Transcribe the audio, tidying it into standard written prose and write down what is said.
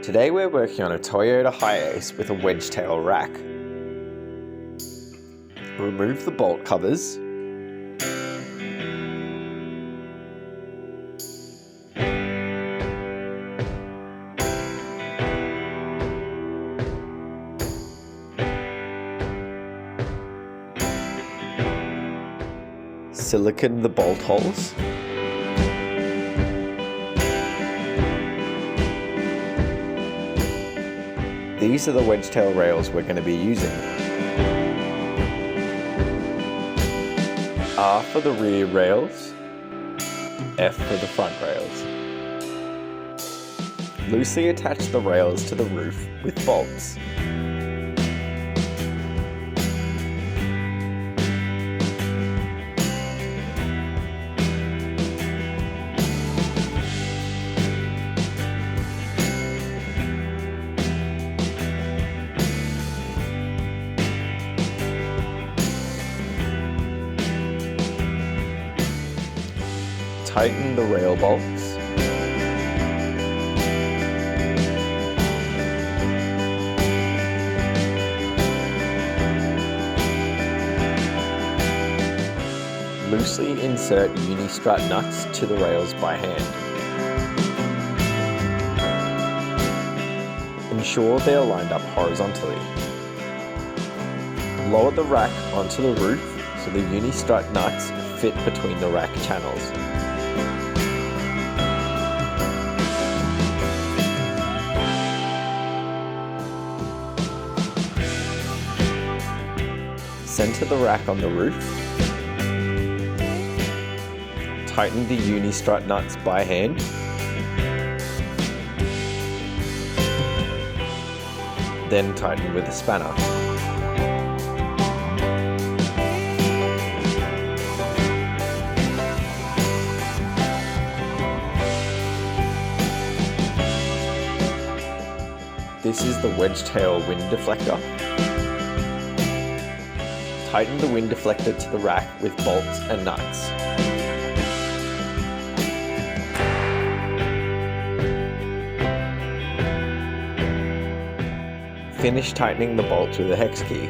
Today we're working on a Toyota HiAce with a Wedgetail rack. Remove the bolt covers. Silicone the bolt holes. These are the Wedgetail rails we're going to be using. R for the rear rails, F for the front rails. Loosely attach the rails to the roof with bolts. Tighten the rail bolts. Loosely insert uni-strut nuts to the rails by hand. Ensure they are lined up horizontally. Lower the rack onto the roof so the uni-strut nuts fit between the rack channels. Center the rack on the roof. Tighten the uni-strut nuts by hand. Then tighten with a spanner. This is the Wedgetail wind deflector. Tighten the wind deflector to the rack with bolts and nuts. Finish tightening the bolts with a hex key.